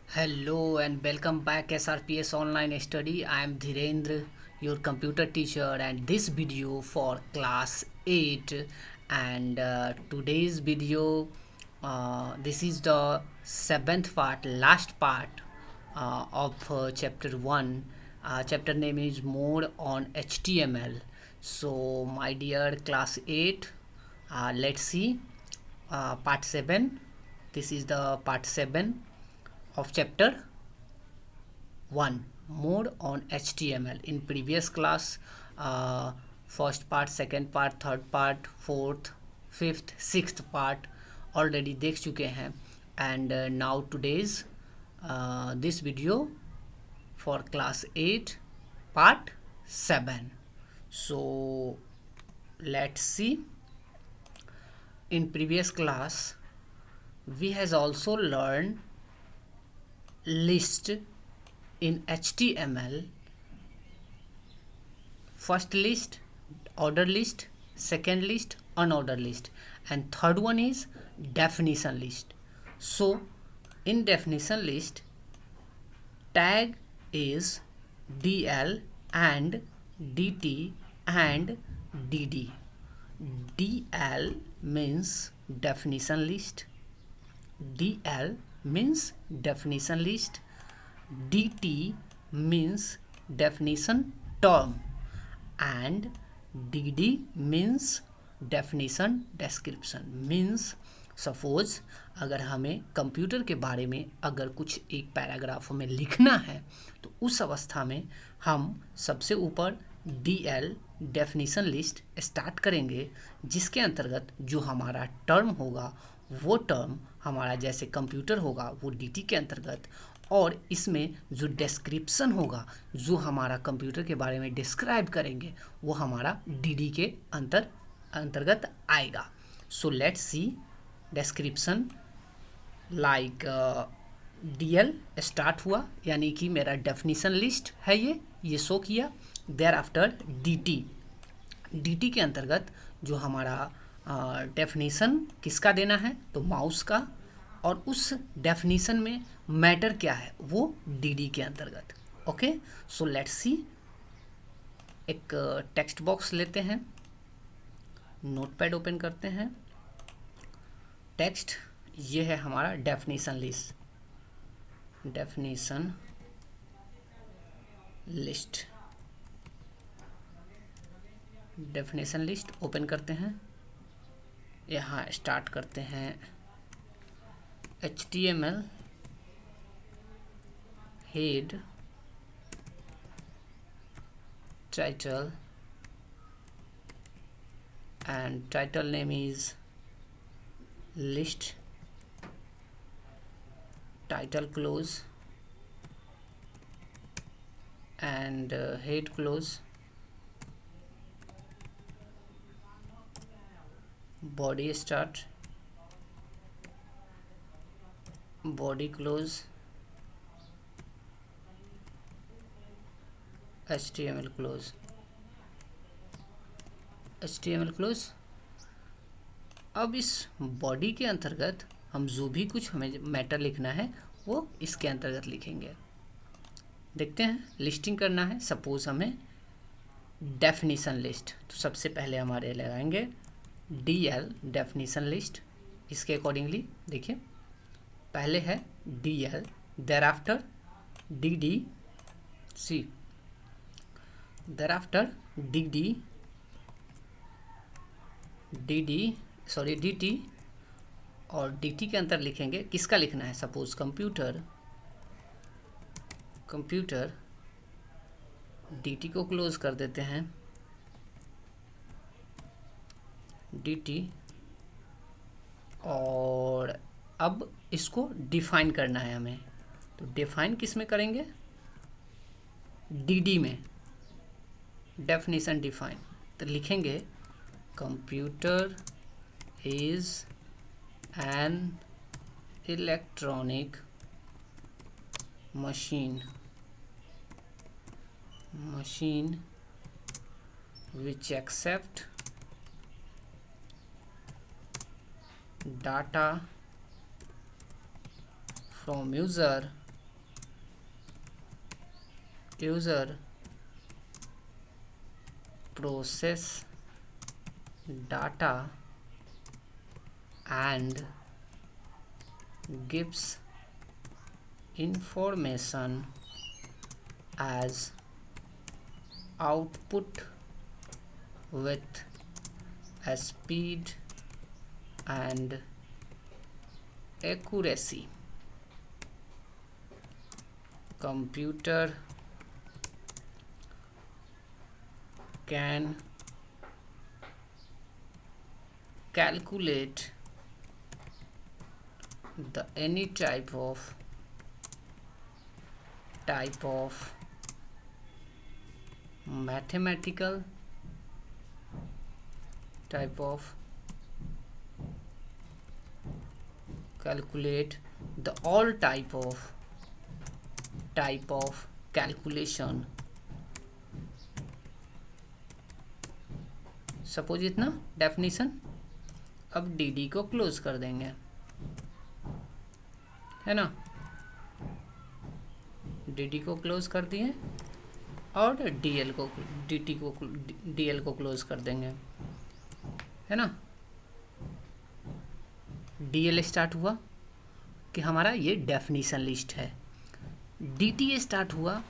Hello and welcome back SRPS Online Study. I am Dhirendra, your computer teacher, and this video for class 8. And today's video, this is the seventh part, last part of chapter 1. Chapter name is More on HTML. So, my dear class 8, let's see part 7. This is the part 7 of chapter 1, More on HTML. In previous class, first part, second part, third part, fourth, fifth, sixth part already देख चुके हैं. And now today's this video for class 8 part 7. So let's see. In previous class we has also learned list in HTML. First list, order list, second list, unordered list, and third one is definition list. So in definition list, tag is DL and DT and DD. DL means definition list, DL means definition list, DT means definition term, and DD means definition description. Means suppose अगर हमें computer के बारे में अगर कुछ एक paragraph में लिखना है तो उस अवस्था में हम सबसे ऊपर DL डेफिनेशन लिस्ट स्टार्ट करेंगे, जिसके अंतर्गत जो हमारा टर्म होगा वो टर्म हमारा जैसे कंप्यूटर होगा वो DT के अंतर्गत, और इसमें जो डिस्क्रिप्शन होगा जो हमारा कंप्यूटर के बारे में डिस्क्राइब करेंगे वो हमारा DD के अंतर्गत आएगा. So let's see description like DL start हुआ, यानी कि मेरा डेफिनेशन लिस्ट है ये शो किया. देयर आफ्टर DT के अंतर्गत जो हमारा डेफिनेशन किसका देना है तो माउस का, और उस डेफिनेशन में मैटर क्या है वो DD के अंतर्गत. Okay, so let's see. एक टेक्स्ट बॉक्स लेते हैं, नोटपैड ओपन करते हैं. टेक्स्ट ये है हमारा definition list. Definition list open करते हैं. यहाँ स्टार्ट करते हैं HTML head title, and title name is list, title close, and head close, body start, body close, HTML close. अब इस बॉडी के अंतर्गत हम जो भी कुछ हमें मैटर लिखना है वो इसके अंतर्गत लिखेंगे. देखते हैं, लिस्टिंग करना है. सपोज हमें डेफिनेशन लिस्ट, तो सबसे पहले हमारे लगाएंगे DL डेफिनेशन लिस्ट. इसके अकॉर्डिंगली देखिए, पहले है DL, thereafter DD, thereafter DT, और DT के अंतर लिखेंगे किसका लिखना है. सपोज कंप्यूटर DT को क्लोज कर देते हैं, DT, और अब इसको डिफाइन करना है हमें. तो डिफाइन किस में करेंगे, DD में, डेफिनेशन डिफाइन. तो लिखेंगे computer is an electronic machine which accept data from user user process data and gives information as output with a speed and accuracy. Computer can calculate the any type of mathematical calculate the all type of calculation. Suppose इतना definition. अब D को close कर देंगे, है ना. D को close कर दिए और डीएल को क्लोज कर देंगे, है ना. डीएल स्टार्ट हुआ कि हमारा ये डेफिनेशन लिस्ट है. डीटी स्टार्ट हुआ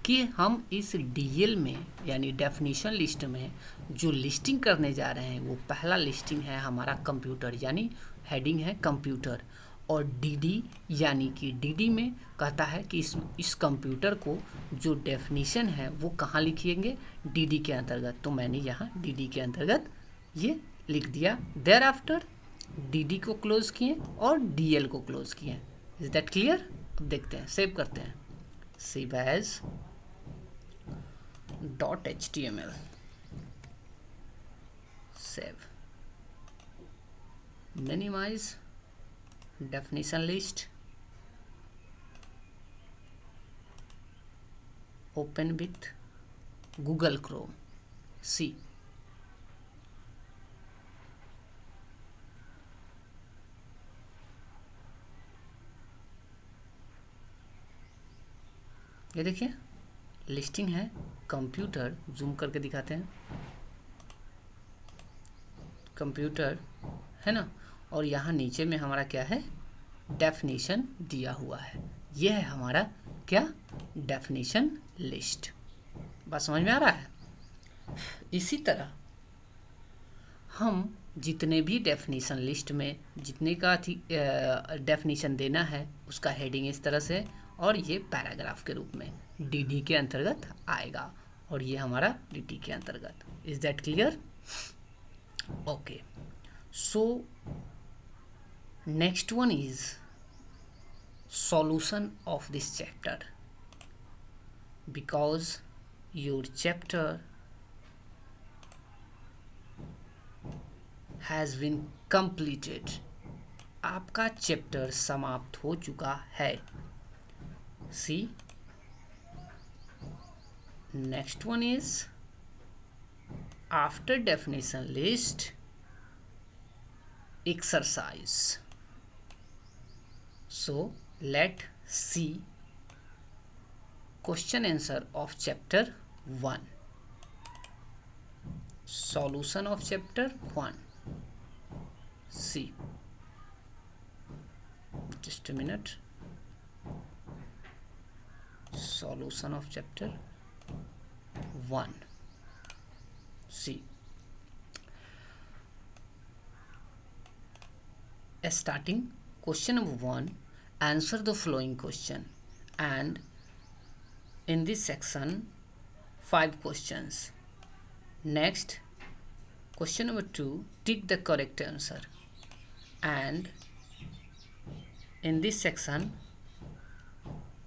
कि हम इस डीएल में यानी डेफिनेशन लिस्ट में जो लिस्टिंग करने जा रहे हैं वो पहला लिस्टिंग है हमारा कंप्यूटर, यानी हेडिंग है कंप्यूटर. और डीडी यानी कि डीडी में कहता है कि इस कंप्यूटर को जो डेफिनेशन है वो कहाँ लिखेंगे, डीडी के अंतर्गत. तो मैंने यहाँ डीडी के अंतर्गत ये लिख दिया. देयर आफ्टर डीडी को क्लोज किए और डीएल को क्लोज किए. Is that clear? अब देखते हैं, सेव करते हैं. Save as .html. Save. Minimise definition list. Open with Google Chrome. See. ये देखिए लिस्टिंग है कंप्यूटर. जूम करके दिखाते हैं. कंप्यूटर है ना. और यहाँ नीचे में हमारा क्या है, डेफिनेशन दिया हुआ है. यह है हमारा क्या, डेफिनेशन लिस्ट. बात समझ में आ रहा है? इसी तरह हम जितने भी डेफिनेशन लिस्ट में जितने का डेफिनेशन देना है उसका हेडिंग इस तरह से, और ये पैराग्राफ के रूप में डीडी के अंतर्गत आएगा और ये हमारा डीटी के अंतर्गत. Is that clear? Okay. So next one is solution of this chapter, because your chapter has been completed. आपका चैप्टर समाप्त हो चुका है. See, next one is after definition list exercise. So let's see question answer of chapter 1. Solution of chapter 1. See, just a minute. Solution of chapter 1. See, starting question number 1, answer the following question, and in this section 5 questions. Next, question number 2, tick the correct answer, and in this section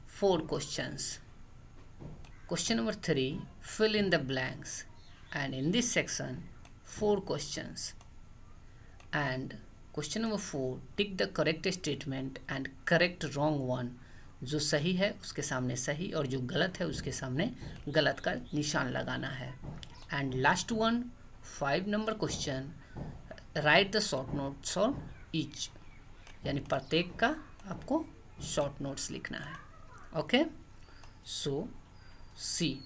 4 questions. Question number 3, fill in the blanks, and in this section 4 questions. And question number 4, tick the correct statement and correct wrong one. जो सही है उसके सामने सही और जो गलत है उसके सामने गलत का निशान लगाना है. And last one, 5 number question, write the short notes on each, यानी प्रत्येक का आपको शॉर्ट नोट्स लिखना है. Okay. So C.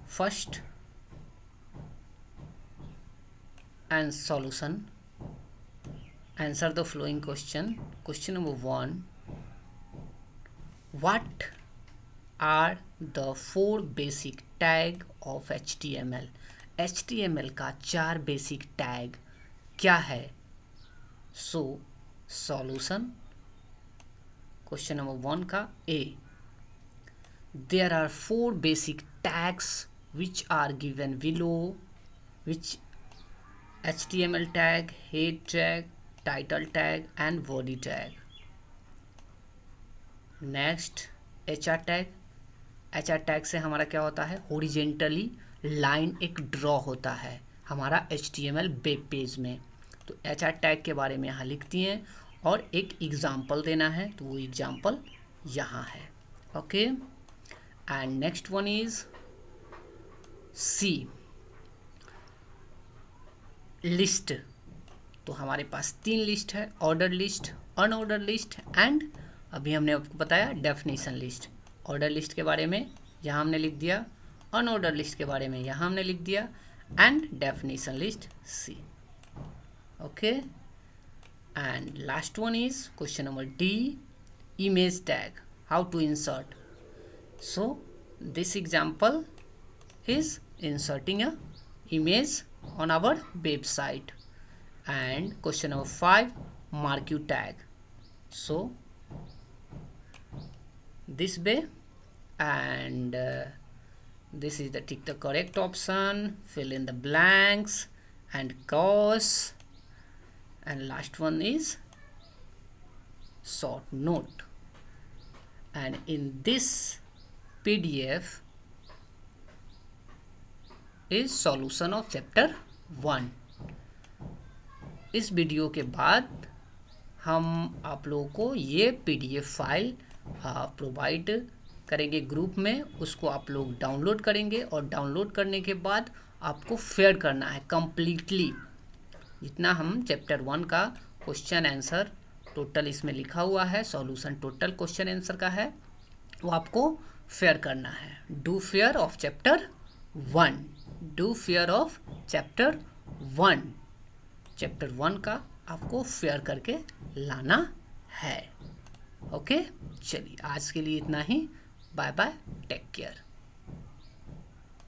First and solution. Answer the following question. Question number 1. What are the 4 basic tag of HTML? HTML का 4 basic tag क्या है? So solution. Question number 1 का A. There are 4 basic tags which are given below, which HTML tag, head tag, title tag and body tag. Next HR tag. HR tag से हमारा क्या होता है, horizontally line एक draw होता है हमारा HTML वेब पेज में। तो HR टैग के बारे में यहाँ लिखती हैं और एक एग्जाम्पल देना है, तो वो एग्जाम्पल यहाँ है। Okay, and next one is C, list. तो हमारे पास 3 लिस्ट है, order list, unordered list and अभी हमने आपको बताया डेफिनेशन लिस्ट। ऑर्डर लिस्ट के बारे में यहाँ हमने लिख दिया, अनऑर्डर लिस्ट के बारे में यहाँ हमने लिख दिया and definition list C. Okay, and last one is question number D, image tag, how to insert. So this example is inserting a image on our website. And question number 5, marquee tag. So this way, and this is the tick the correct option, fill in the blanks and cause, and last one is short note. And in this PDF is solution of chapter 1। इस video के बाद हम आप लोगों को ये PDF file provide करेंगे group में, उसको आप लोग डाउनलोड करेंगे और डाउनलोड करने के बाद आपको फेयर करना है कंप्लीटली। जितना हम चैप्टर 1 का क्वेश्चन आंसर टोटल इसमें लिखा हुआ है, सॉल्यूशन टोटल क्वेश्चन आंसर का है, वो आपको फेयर करना है। Do fair of chapter 1, do fair of chapter 1। Chapter 1 का आपको फेयर करके लाना है। ओके, चलिए आज के लिए इतना ही। Bye bye, take care.